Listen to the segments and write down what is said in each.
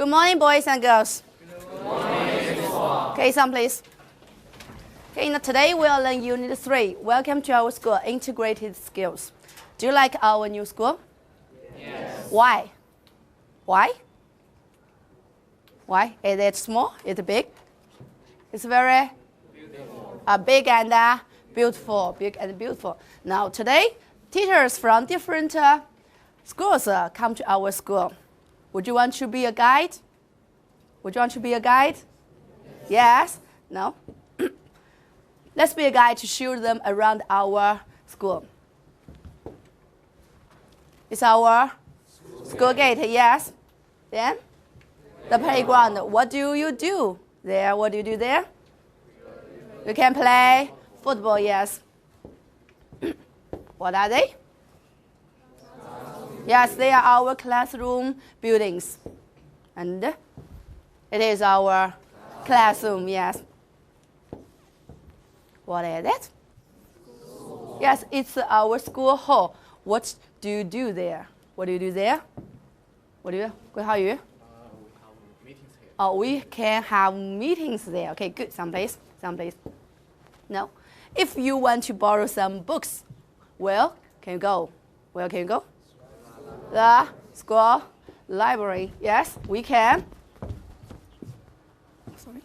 Good morning, boys and girls. Good morning, Okay, some please. Okay, now today we'll learn Unit 3. Welcome to our school, Integrated Skills. Do you like our new school? Yes. Why? Why? Why? Is it small? Is it big? It's very Beautiful. big and beautiful. Big and beautiful. Now today, teachers from different schools come to our school. Would you want to be a guide? Would you want to be a guide? Yes? No? Let's be a guide to show them around our school. It's our school gate, yes? Then? The playground. What do you do there? What do you do there? You can play football, yes. What are they? Yes, they are our classroom buildings. And it is our classroom, yes. What is it? Yes, it's our school hall. What do you do there? What do you do there? What do you do? 桂浩宇? Oh, we can have meetings there. Okay, good. Someplace. No. If you want to borrow some books, where can you go? Where can you go? The school library. Yes, we can. Sorry.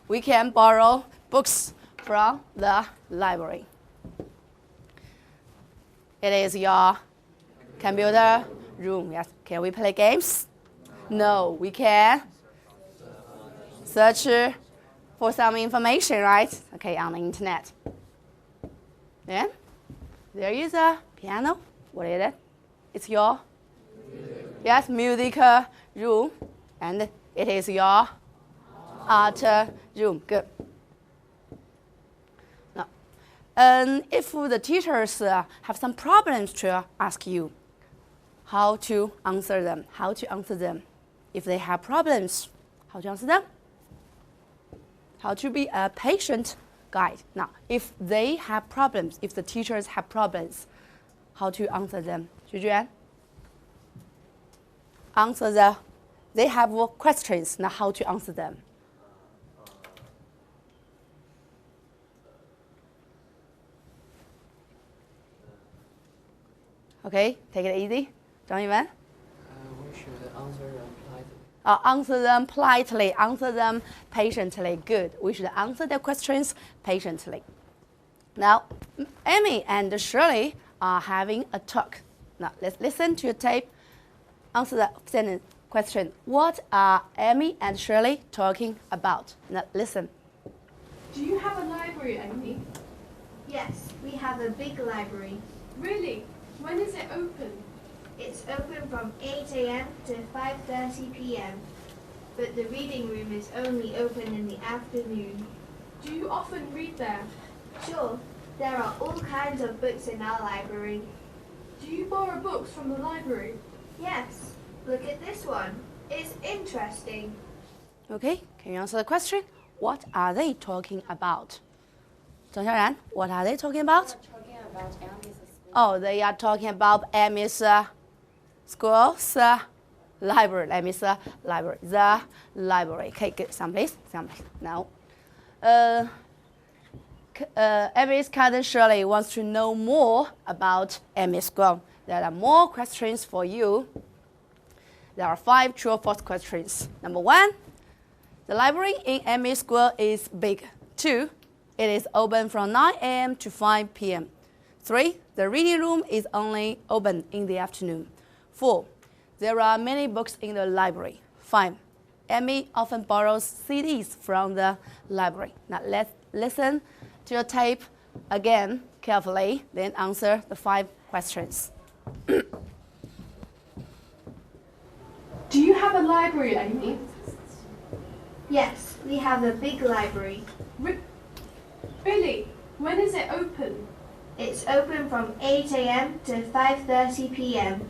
We can borrow books from the library. It is your computer room. Yes. Can we play games? No. We can search for some information, right? Okay, on the internet. Then there is a piano. What is it? It's your music room, and it is your art room. Good. Now, if the teachers have some problems to ask you, how to answer them? How to answer them? If they have problems, how to answer them? How to be a patient guide. Now, if they have problems, if the teachers have problems, how to answer them? Jujuan? They have questions. Now, how to answer them? Okay, take it easy. Don't even. We should answer them politely. Answer them politely, answer them patiently. Good. We should answer their questions patiently. Now, Amy and Shirley are having a talk. Now, let's listen to a tape. Answer the sentence question. What are Amy and Shirley talking about? Now, listen. Do you have a library, Amy? Yes, we have a big library. Really? When is it open? It's open from 8 a.m. to 5:30 p.m. But the reading room is only open in the afternoon. Do you often read there? Sure, there are all kinds of books in our library. Do you borrow books from the library? Yes, look at this one. It's interesting. Okay, can you answer the question? What are they talking about? Zhang Xiaoran, what are they talking about? Talking about Amy's school. Oh, they are talking about Amy's school's library. Amy's library. The library. Okay, good. Someplace. Now, Amy's cousin Shirley wants to know more about Amy's school. There are more questions for you. There are 5 true or false questions. Number 1, the library in Amy's school is big. 2, it is open from 9 a.m. to 5 p.m. 3, the reading room is only open in the afternoon. 4, there are many books in the library. 5, Amy often borrows CDs from the library. Now let's listen to your tape again carefully, then answer the 5 questions. Do you have a library, Amy? Yes, we have a big library. Really? When is it open? It's open from 8 a.m. to 5:30 p.m.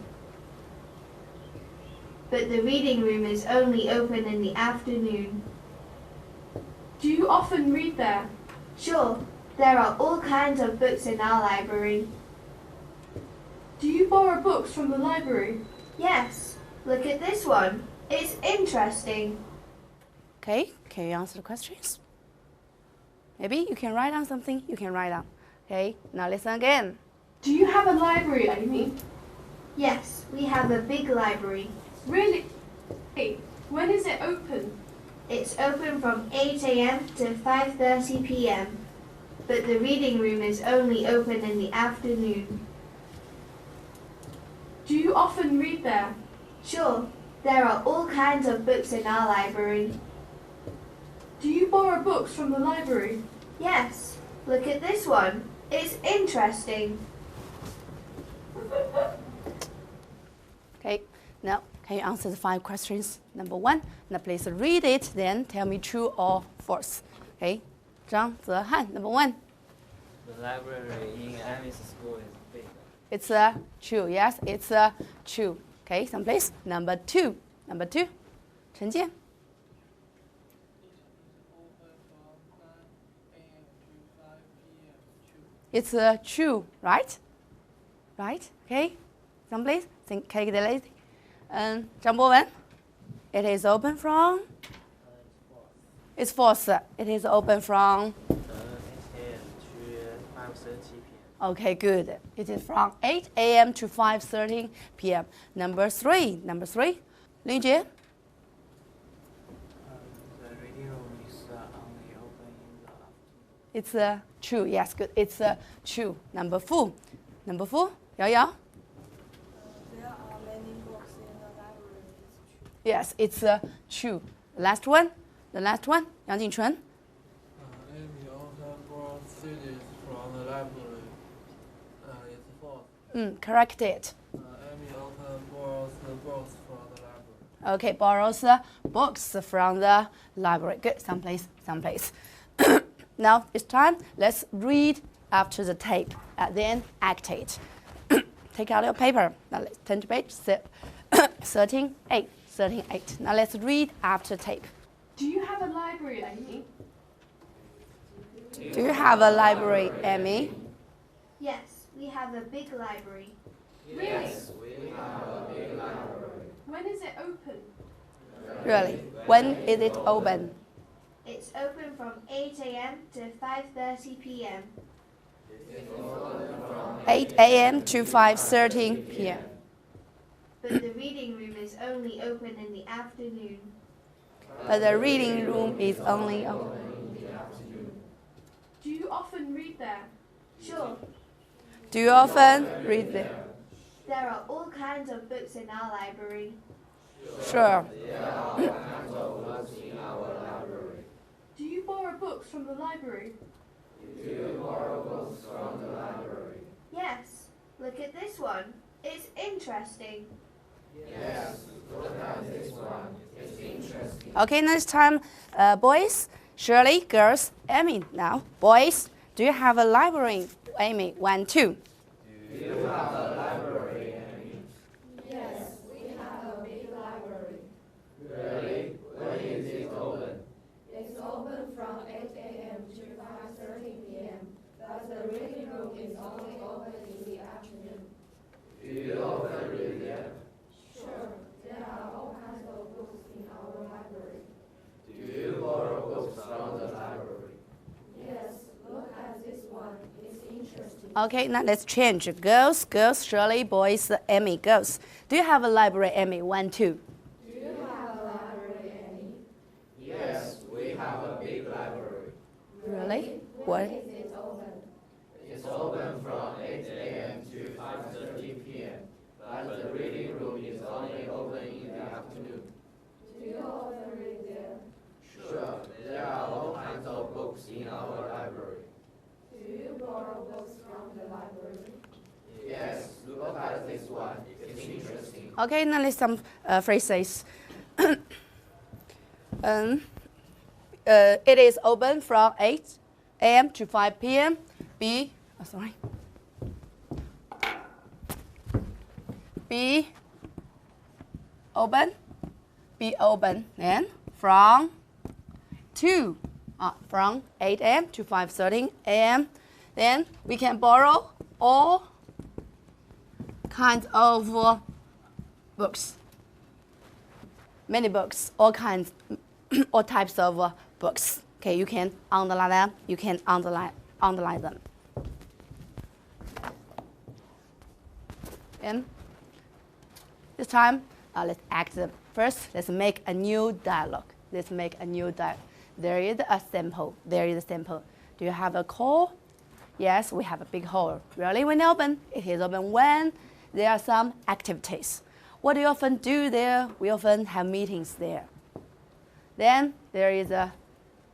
But the reading room is only open in the afternoon. Do you often read there? Sure, There are all kinds of books in our library. Do you borrow books from the library? Yes, look at this one. It's interesting. Okay, can you answer the questions? Maybe you can write down something. You can write down. Okay, now listen again. Do you have a library, Amy? Yes, we have a big library. Really? Hey, when is it open? It's open from 8 a.m. to 5:30 p.m. But the reading room is only open in the afternoon. Do you often read there? Sure, there are all kinds of books in our library. Do you borrow books from the library? Yes, look at this one. It's interesting. Okay, now can you answer the 5 questions? Number 1, now please read it, then tell me true or false. Okay, Zhang Zehan, number 1. The library in Amy's school is big. It's true, yes, it's true. Okay, someplace. Number 2, Chen Jian. It's true, right? Right, okay, someplace. Think, calculate. Zhang Bowen. It is open from? It's false. It is open from? 8 a.m. to 5:30 p.m. Okay, good. It is from 8 a.m. to 5:30 p.m. Number 3, Lin Jie. The reading room is only open in the afternoon. It's true. Yes, good. It's true. Number 4, Yao Yao. There are many books in the library. It's true. Yes, it's true. The last one, Yang Jingchun. Amy often borrows CDs from the library. It's false. Correct it. Amy often borrows the books from the library. Okay, borrows books from the library. Good. Someplace. Now it's time. Let's read after the tape and then act it. Take out your paper. Now let's turn to page 13:8. Now let's read after tape. Do you have a library, Amy? Do you have a library, Amy? Yes, we have a big library. Really? We have a big library. When is it open? Really? When is it open? It's open from 8 a.m. to 5:30 p.m. 8 a.m. to 5:30 p.m. But the reading room is only open in the afternoon. But the reading room is only open. Do you often read there? Sure, Do you often read there? there are all kinds of books in our library. Sure. Do you borrow books from the library? Yes, look at this one. It's interesting. Okay, next time, boys, Shirley, girls, Amy. Now, boys, do you have a library? Amy, 1, 2. It's open from 8 a.m. to 5:30 p.m. But the reading room is only open in the afternoon. Sure, there are all kinds of books in our library. Yes, look at this one. It's interesting. Okay, now let's change. Girls, Shirley, boys, Amy, girls. Do you have a library, Amy? 1, 2. Do you have a library, Annie? Really? What? Is it open? Do you often read there? Do you borrow books from the library? Okay, now let's some phrases. It is open from 8 a.m. to 5 p.m. Be open. Then from 2 from 8 a.m. to 5:30 a.m. Then we can borrow all kinds of books. Many books, all kinds, all types of books. Okay, you can underline them. You can underline them. And this time, let's act them. First, let's make a new dialogue. Let's make a new dialogue. There is a sample. There is a sample. Do you have a call? Yes, we have a big hall. Really, when open? It is open when there are some activities. What do you often do there? We often have meetings there. Then there is a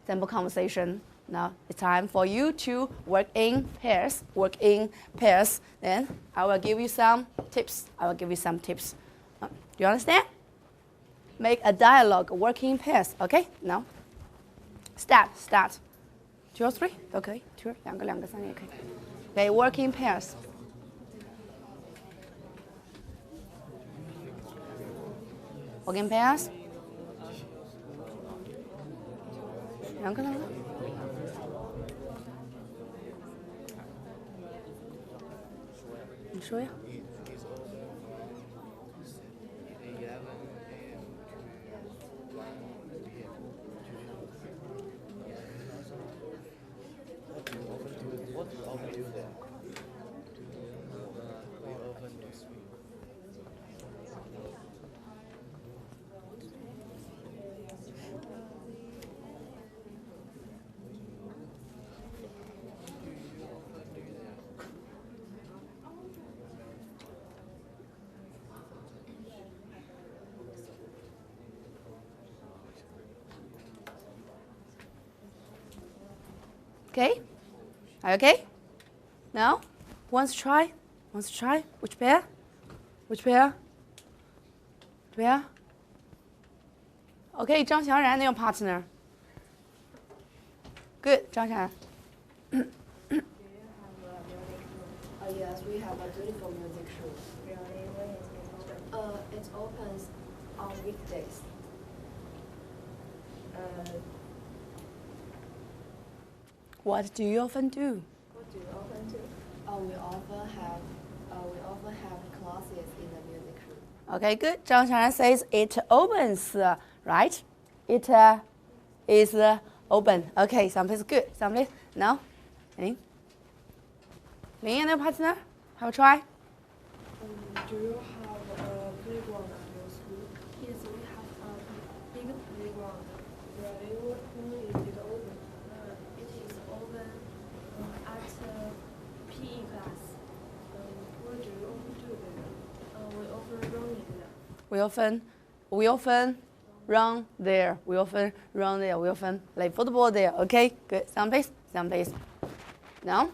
sample conversation. Now it's time for you to work in pairs. Work in pairs. Then I will give you some tips. Do you understand? Make a dialogue. Work in pairs. Okay? Now, start. 2 or 3 都可以。2两个3个也可以。Okay, work in pairs. Work in pairs. 两个。你说呀。Okay? Are you okay? Now, wants to try? Which pair? Okay, 张小冉 your partner. Good, 张小冉. Yes, we have a beautiful music show. Really? When is it open? It opens on weekdays. What do you often do? What do you often do? We often have classes in the music room. Okay, good. 张小冉 says it opens, right? It is open. Okay, someplace good. Someplace no. Ling and your partner, have a try. Do you have a playground at your school? Yes, we have a big playground. Really? When is it open? It is open at PE class. What do you often do there? We often run in there. We often run there. We often play football there. Okay, good. Someplace. Now,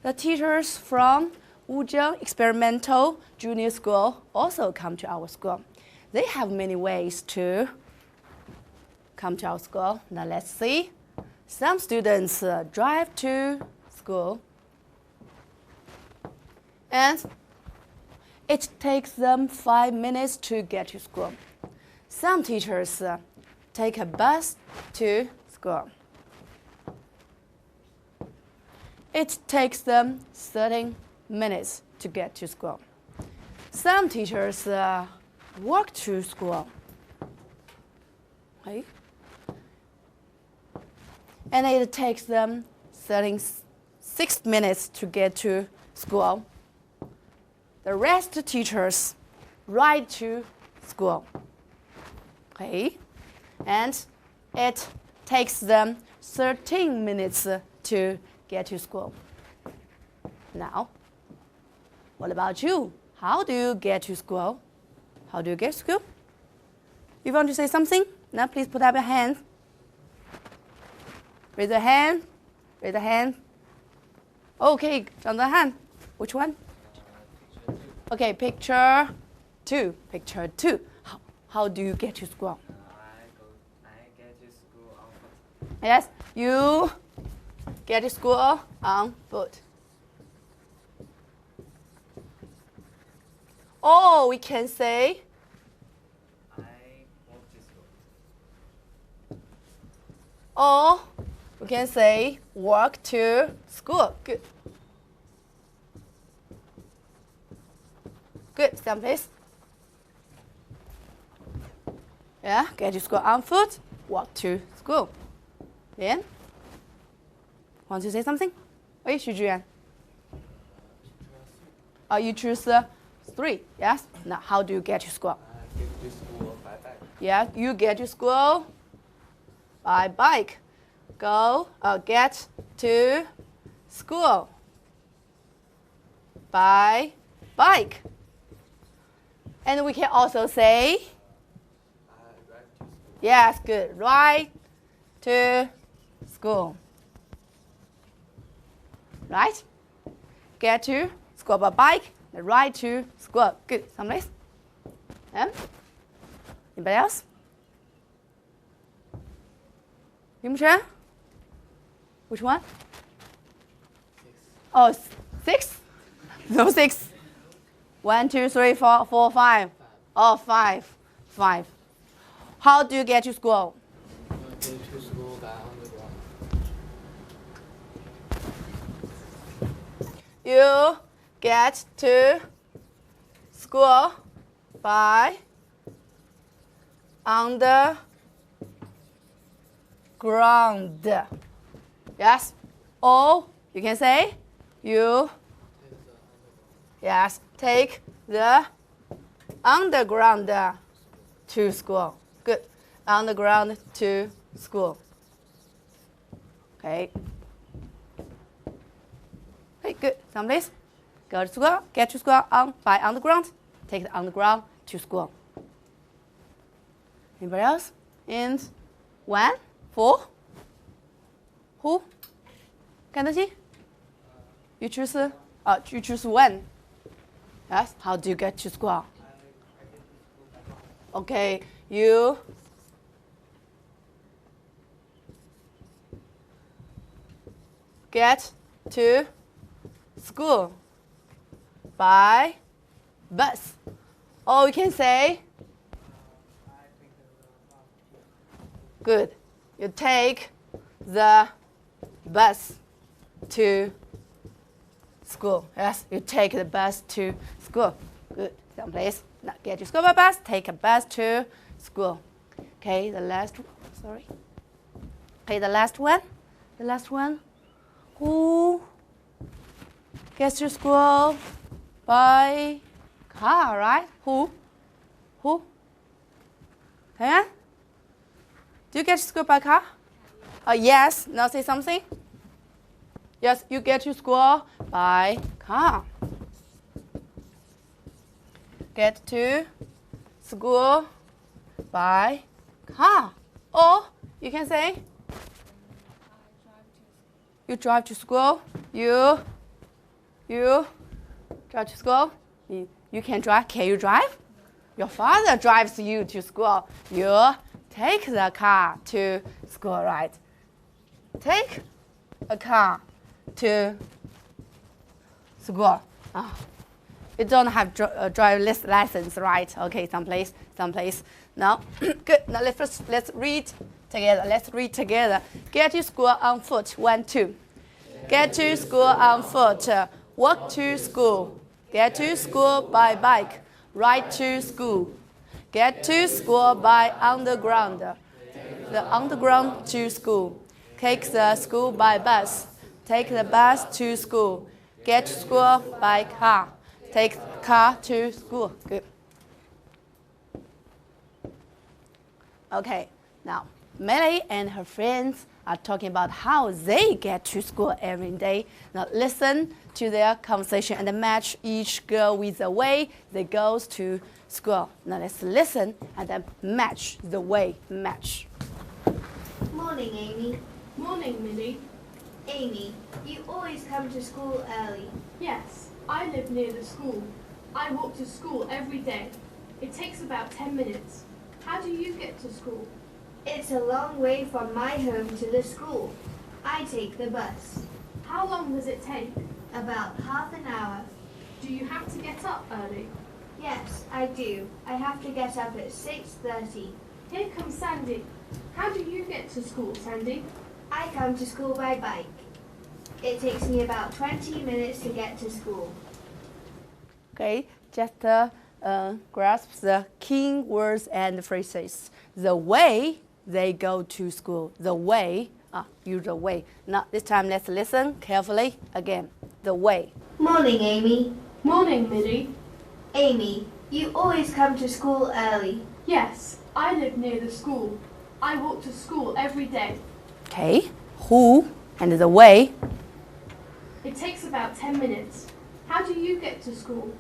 the teachers from Wuzheng Experimental Junior School also come to our school. They have many ways to come to our school. Now let's see. Some students drive to school, and it takes them 5 minutes to get to school. Some teachers take a bus to school. It takes them 30 minutes to get to school. Some teachers walk to school. Okay? And it takes them 36 minutes to get to school. The rest of teachers ride to school. Okay? And it takes them 13 minutes to get to school. Now, what about you? How do you get to school? How do you get to school? You want to say something? Now please put up your hand. Raise your hand. Okay, 张德汉. Which one? Okay, picture 2. How do you get to school? I get to school on foot. Yes, you get to school on foot. Or we can say, I walk to school. or We can say walk to school. Good. Good. Stand, please. Yeah, get to school on foot, walk to school. Then, want to say something? Hey, Xu Juan. You choose 3, yes? Now, how do you get to school? Get to school by bike. Yeah, you get to school by bike. Go, get to school by bike. And we can also say, Ride to school. yes, good, ride to school. Right? Get to school by bike, ride to school. Good, someplace. Anybody else? Yumchen? Which one? 6. Oh, 6? No, 6. 1, 2, 3, 4, 4, 5. Oh, 5. 5. How do you get to school? Get to school by underground. You get to school by underground. Yes. Or you can say you take the underground to school. Good. Underground to school. Okay. Okay, good. Some please. Go to school. Get to school by underground. Take the underground to school. Anybody else? And 1, 4. Who? Can I see? You choose. You choose 1. Yes. How do you get to school? Okay. You get to school by bus. Or you can say, good. You take the bus to school. Yes, you take the bus to school. Good. Someplace. Now get to school by bus. Take a bus to school. Okay, the last. Sorry. Okay, the last one. The last one. Who gets to school by car? Right? Who? Who? Huh? Do you get to school by car? Yes. Now say something. Yes, you get to school by car. Get to school by car. Or you can say, you drive to school. You drive to school. You can drive. Can you drive? Your father drives you to school. You take the car to school, right? Take a car to school. You don't have driver's license, right? Okay, someplace. Now, good. Now let's read together. Let's read together. Get to school on foot. 1, 2. Get to school on foot. Walk to school. Get to school by bike. Ride to school. Get to school by underground. The underground to school. Take the school by bus. Take the bus to school. Get to school by car. Take the car to school. Good. Okay, now Melly and her friends are talking about how they get to school every day. Now listen to their conversation and match each girl with the way they goes to school. Now let's listen and then match the way. Match. Morning, Amy. Morning, Millie. Amy, you always come to school early. Yes, I live near the school. I walk to school every day. It takes about 10 minutes. How do you get to school? It's a long way from my home to the school. I take the bus. How long does it take? About half an hour. Do you have to get up early? Yes, I do. I have to get up at 6:30. Here comes Sandy. How do you get to school, Sandy? I come to school by bike. It takes me about 20 minutes to get to school. Okay, just grasp the key words and phrases. The way they go to school. The way, use the way. Now this time let's listen carefully again. The way. Morning, Amy. Morning, Millie. Amy, you always come to school early. Yes, I live near the school. I walk to school every day. Okay, who and the way. It takes about 10 minutes. How do you get to school?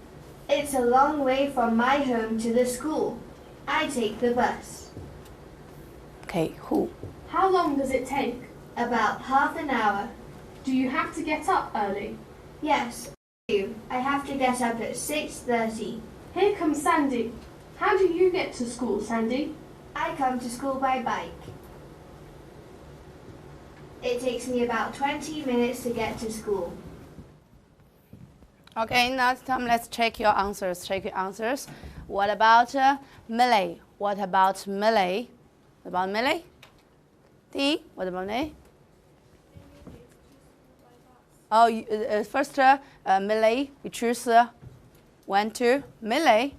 It's a long way from my home to the school. I take the bus. Okay, who. How long does it take? About half an hour. Do you have to get up early? Yes, I do. I have to get up at 6:30. Here comes Sandy. How do you get to school, Sandy? I come to school by bike. It takes me about 20 minutes to get to school. Okay, now it's time let's check your answers. Check your answers. What about Millie? What about Millie? What about Millie? D, what about Millie? Oh, first, Millie, you choose 1, 2. Millie.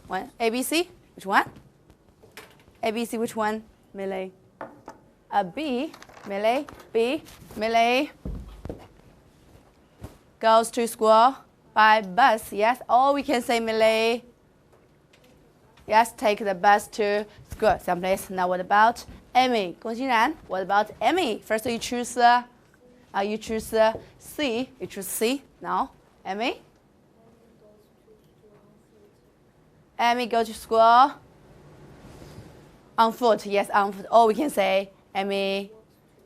One. ABC, which one? ABC, which one? Millie. B, Millie. B, Millie goes to school by bus. Yes, or we can say Millie. Yes, take the bus to school someplace. Now what about Amy? 龚欣然. What about Amy? First you choose C. You choose C. Now, Amy. Amy goes to school on foot. Yes, on foot. Or we can say Amy,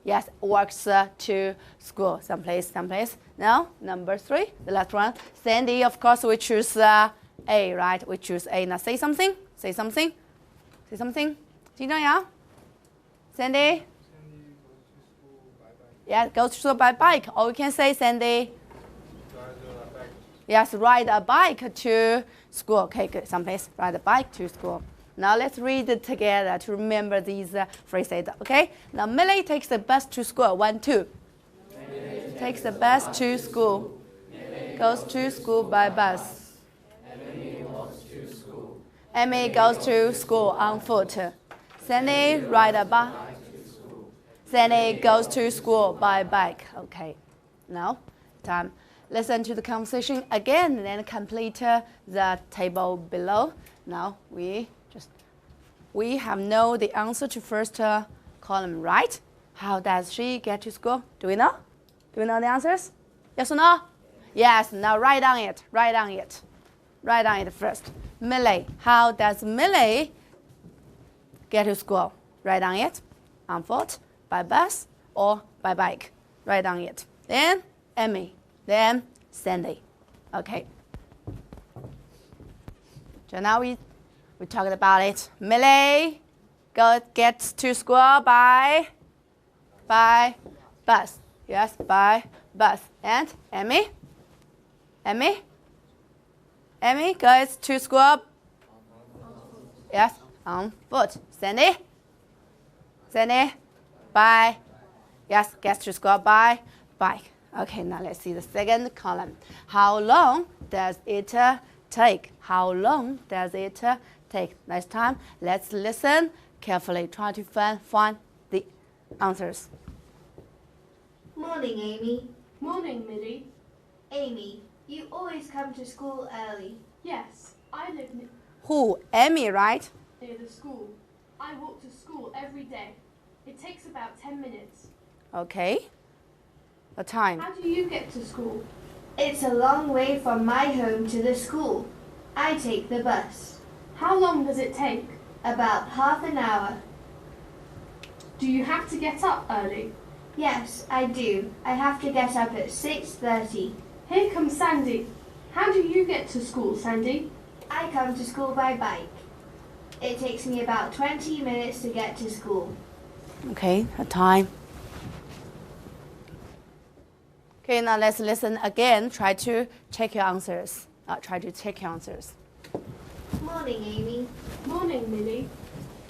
yes, walks to school someplace. Now, number 3, the last one. Sandy, of course, we choose A, right? We choose A. Now, say something. Say something. Jin Zhengyang. Sandy. Yeah, goes to school by bike. Or we can say Sandy. Yes, ride a bike to school. Okay, good. Someplace, ride a bike to school. Now let's read it together to remember these phrases. Okay. Now Millie takes the bus to school. 1, 2. Takes the bus to school. Goes to school by bus. Amy goes to school on foot. Sandy ride a bike. Sandy goes to school by bike. Okay. Now, time. Listen to the conversation again and complete the table below. Now we have know the answer to first column, right? How does she get to school? Do we know? Do we know the answers? Yes or no? Yes. Now write down it. Write down it first. Millie. How does Millie get to school? Write down it. On foot, by bus, or by bike. Write down it. Then Amy. Then Sandy. Okay. So now we talked about it. Millie gets to school by bus. Yes, by bus. And Amy goes to school. Yes, on foot. Sandy by, yes, gets to school by bike. Okay, now let's see the second column. How long does it take? How long does it take? Next time, let's listen carefully. Try to find the answers. Morning, Amy. Morning, Millie. Amy, you always come to school early. Yes, I live Who? Amy, right? near the school. I walk to school every day. It takes about 10 minutes. Okay. The time. How do you get to school? It's a long way from my home to the school. I take the bus. How long does it take? About half an hour. Do you have to get up early? Yes, I do. I have to get up at 6:30. Here comes Sandy. How do you get to school, Sandy? I come to school by bike. It takes me about 20 minutes to get to school. Okay, the time. Okay, now let's listen again. Try to check your answers. Morning, Amy. Morning, Millie.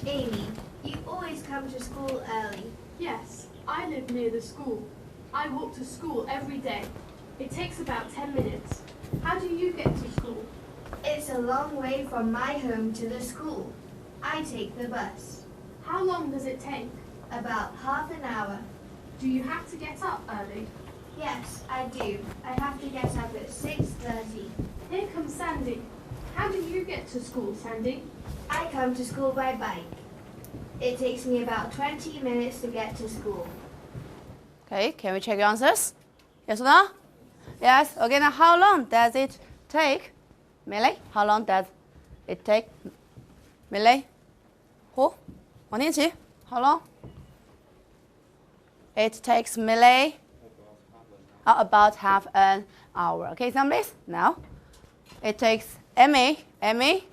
Amy, you always come to school early. Yes, I live near the school. I walk to school every day. It takes about 10 minutes. How do you get to school? It's a long way from my home to the school. I take the bus. How long does it take? About half an hour. Do you have to get up early? Yes, I do. I have to get up at 6:30. Here comes Sandy. How do you get to school, Sandy? I come to school by bike. It takes me about 20 minutes to get to school. Okay, can we check your answers? Yes or no? Yes. Okay, now how long does it take? Millie, how long does it take? Millie? Who? 王念琪, how long? It takes Millie about half an hour. Okay, some please. Now, it takes Emmy. Vũ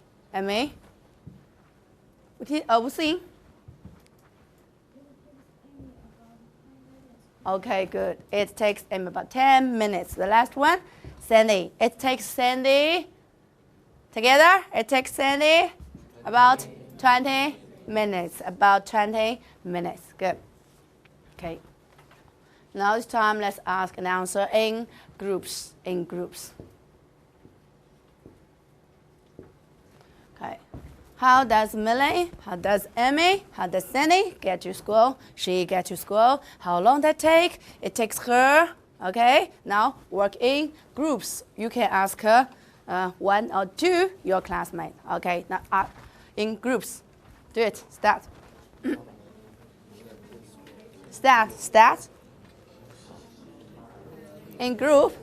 Sinh. Okay, good. It takes Emmy about 10 minutes. The last one, Sandy. It takes Sandy. Together, it takes Sandy about 20 minutes. About 20 minutes. Good. Okay. Now it's time. Let's ask and answer in groups. Okay. How does Millie, how does Emmy, how does Sandy get to school? She gets to school. How long does it take? It takes her. Okay. Now work in groups. You can ask her one or two your classmates. Okay. Now in groups. Do it. Start. Start. In group.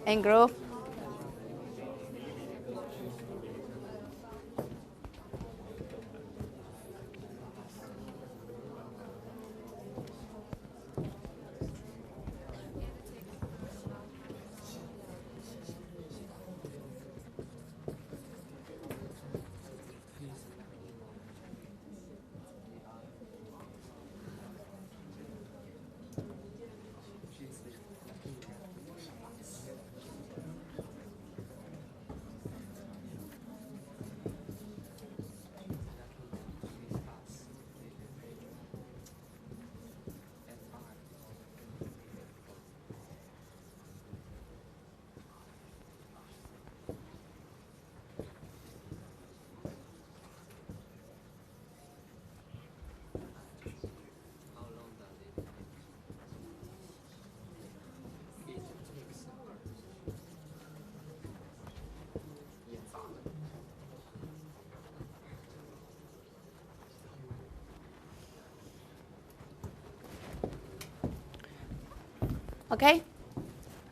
Okay.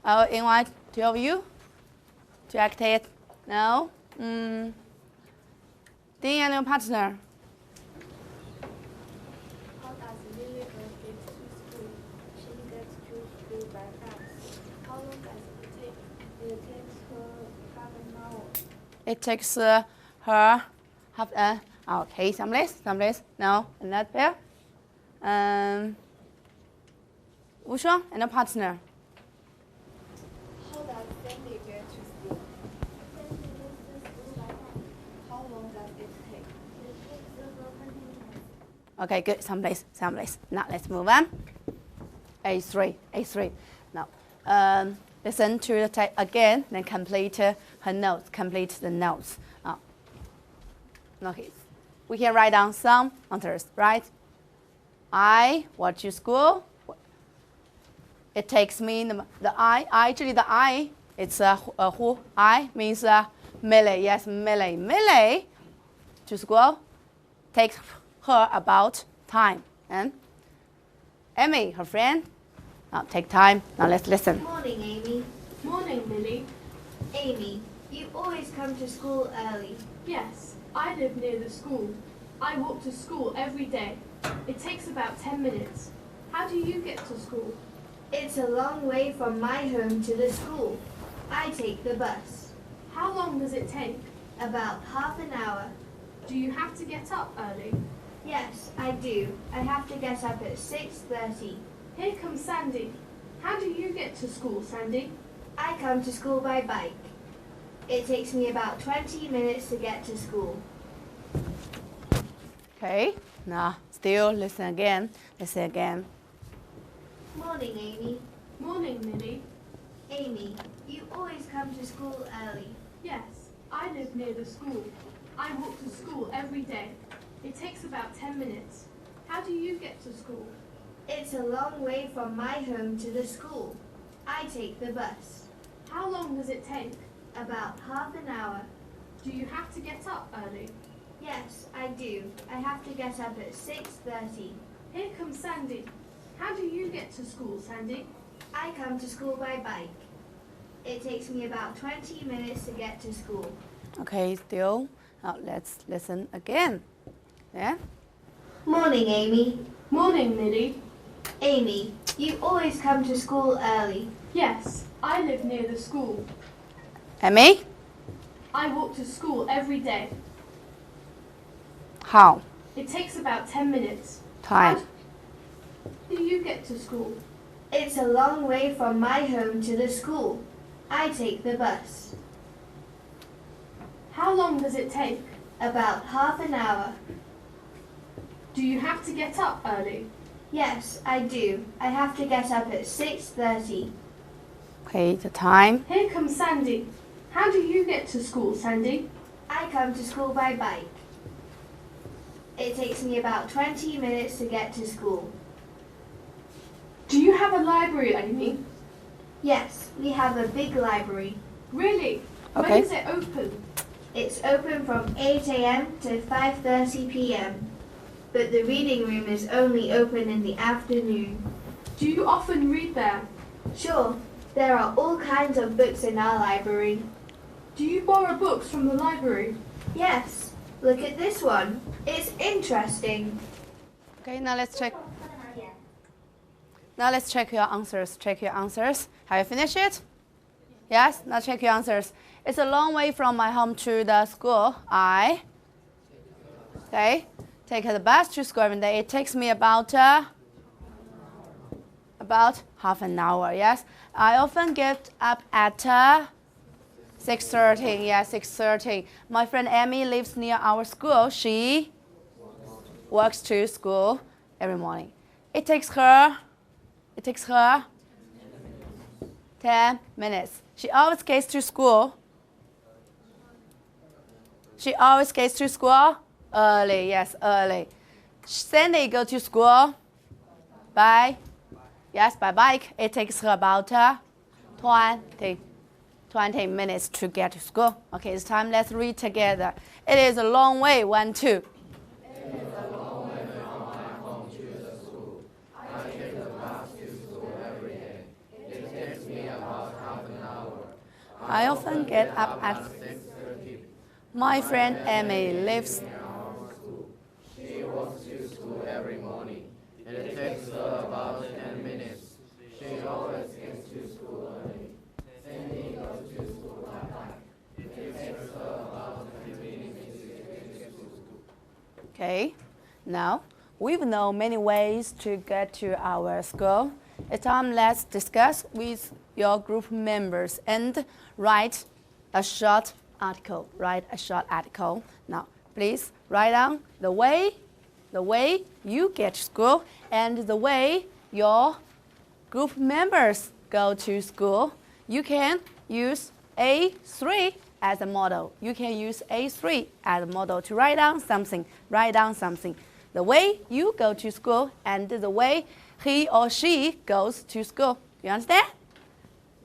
I will invite two of you to act it now. Dean and your partner. How does Lily get to school? She gets to school by bus. How long does it take? It takes her half an hour. It takes her half an hour. Okay, some less. Now, another pair. Wu Shuang and a partner. How does Sandy get to school? Sandy gets to school by bus. How long does it take? It takes about 20 minutes. Okay, good. Some place. Now let's move on. A3. Now, listen to the tape again, then complete her notes. Complete the notes. Okay, we can write down some answers, right? I walk to school. It takes me the I. Actually, the I. It's who? I means Millie. Yes, Millie. Millie to school takes her about time. And Emmy, her friend, now take time. Now let's listen. Morning, Amy. Morning, Millie. Amy, you always come to school early. Yes, I live near the school. I walk to school every day. It takes about 10 minutes. How do you get to school? It's a long way from my home to the school. I take the bus. How long does it take? About half an hour. Do you have to get up early? Yes, I do. I have to get up at 6:30. Here comes Sandy. How do you get to school, Sandy? I come to school by bike. It takes me about 20 minutes to get to school. Okay. Now still listen again. Morning, Amy. Morning, Millie. Amy, you always come to school early. Yes, I live near the school. I walk to school every day. It takes about 10 minutes. How do you get to school? It's a long way from my home to the school. I take the bus. How long does it take? About half an hour. Do you have to get up early? Yes, I do. I have to get up at 6:30. Here comes Sandy. How do you get to school, Sandy? I come to school by bike. It takes me about 20 minutes to get to school. Okay, still. Now let's listen again. Yeah? Morning, Amy. Morning, Millie. Amy, you always come to school early. Yes, I live near the school. Amy? I walk to school every day. How? It takes about 10 minutes. Time. How do you get to school? It's a long way from my home to the school. I take the bus. How long does it take? About half an hour. Do you have to get up early? Yes, I do. I have to get up at 6:30. Okay, the time. Here comes Sandy. How do you get to school, Sandy? I come to school by bike. It takes me about 20 minutes to get to school. Do you have a library, Amy? Yes, we have a big library. Really? Okay. When is it open? It's open from 8 a.m. to 5:30 p.m. But the reading room is only open in the afternoon. Do you often read there? Sure, there are all kinds of books in our library. Do you borrow books from the library? Yes, look at this one. It's interesting. Okay, now let's check. Now let's check your answers. Check your answers. Have you finished it? Yes? Now check your answers. It's a long way from my home to the school. I take the bus to school every day. It takes me about half an hour. Yes? I often get up at 6:30. Yes, 6:30. My friend Amy lives near our school. She walks to school every morning. It takes her 10 minutes. She always gets to school. She always gets to school early. Yes, early. Sandy goes to school by bike. It takes her about 20 minutes to get to school. Okay, it's time. Let's read together. It is a long way. 1, 2. I often get up at 6:30. My friend Amy lives. She walks to school every morning. It takes her about 10 minutes. She always gets to school early. Sandy goes to school by bike. It takes her about 20 minutes to get to school. Okay, now we've known many ways to get to our school. It's time let's discuss with your group members and write a short article. Write a short article. Now, please write down the way you get to school and the way your group members go to school. You can use A3 as a model. You can use A3 as a model to write down something. Write down something. The way you go to school and the way he or she goes to school. You understand?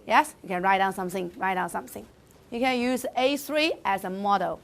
Yes? You can write down something. Write down something. You can use A3 as a model.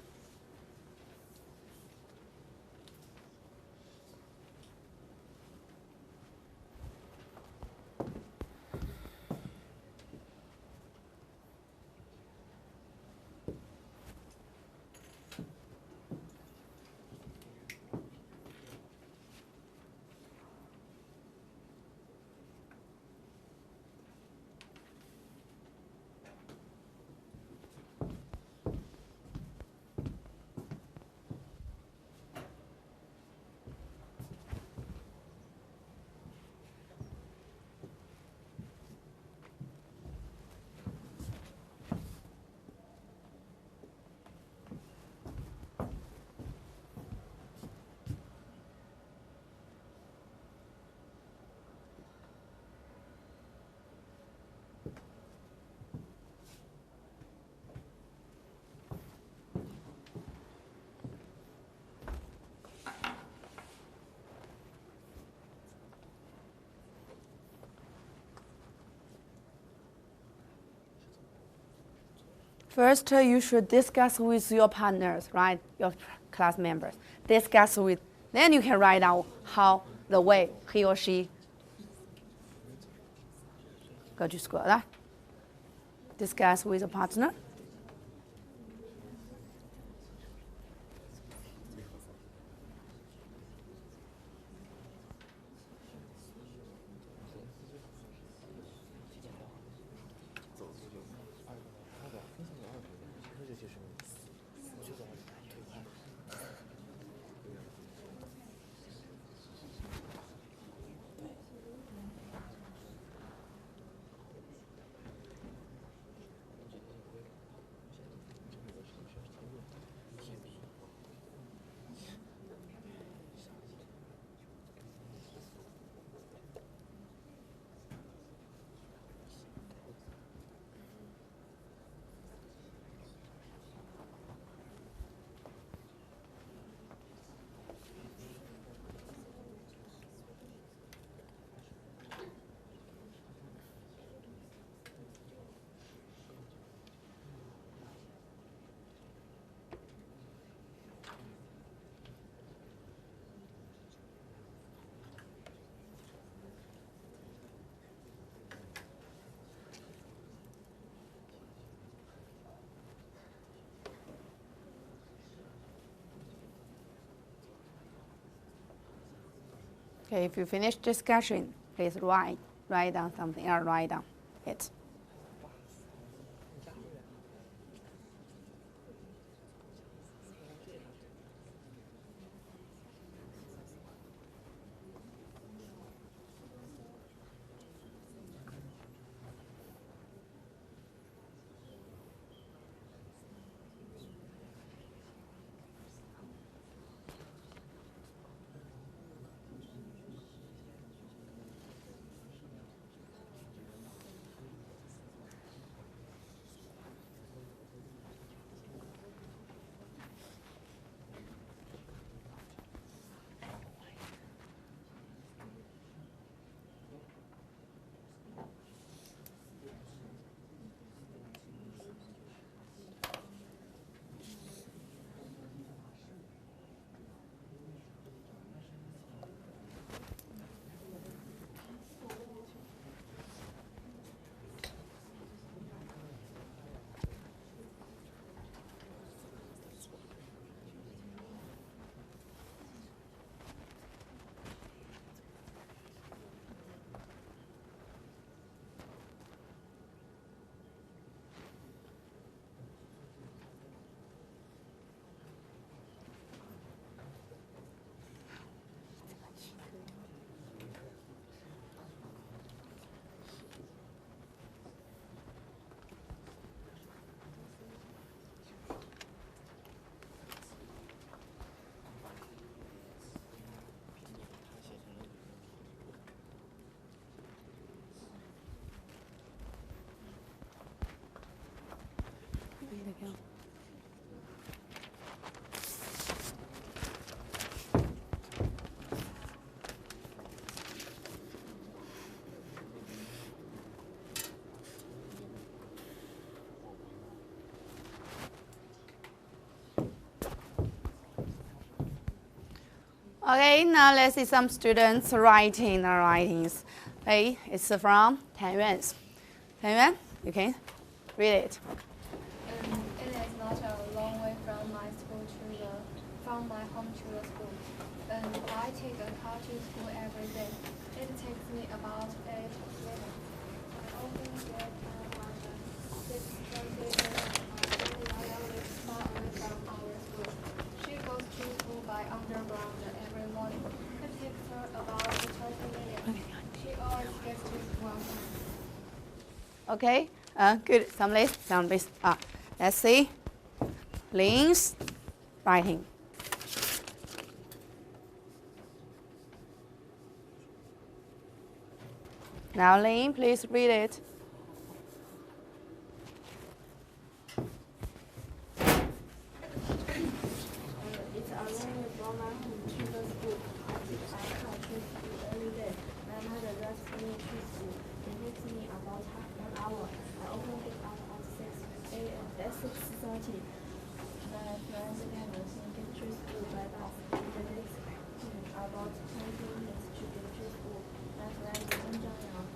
First, you should discuss with your partners, right? Your class members. Discuss with, then you can write out how the way he or she go to school. Right? Discuss with a partner. Okay, if you finish discussion, please write down something or write down it. Okay, now let's see some students writing their writings. Okay, it's from Tan Yuan, you can read it. It is not a long way from my home to the school. I take a car to school every day. It takes me about 8 minutes. I often get on the 6:30 lives far away from our school. She goes to school by underground every morning. It takes her about 30 minutes. She always gets to school on time. Okay, good. Some list. Let's see. Lin's writing. Now, Lin, please read it. It's a long way from my home to the school. I take my car to school every day. My mother drives me to school. It takes me about half an hour. I often get out at 6 a.m. That's party. My friends can get to school by bus. It takes about 20 minutes to get to school. My friend in Zhangyang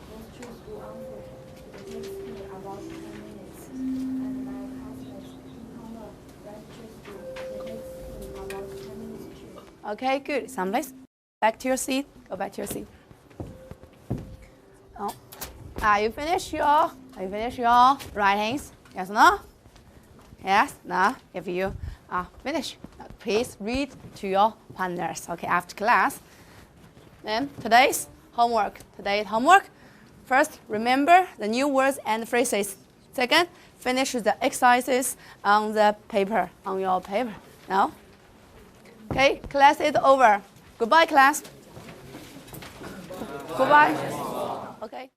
goes to school on foot. It takes me about 10 minutes. And my classmates in Hongkong ride to school. It takes me about 10 minutes too. Okay, good. Someplace. Back to your seat. Go back to your seat. Oh. Are you finished your writings? Yes or no? Yes? No? If you are finished, please read to your partners, okay, after class. Then today's homework. First, remember the new words and phrases. Second, finish the exercises on the paper, on your paper. Now? Okay, class is over. Goodbye, class. Goodbye. Okay.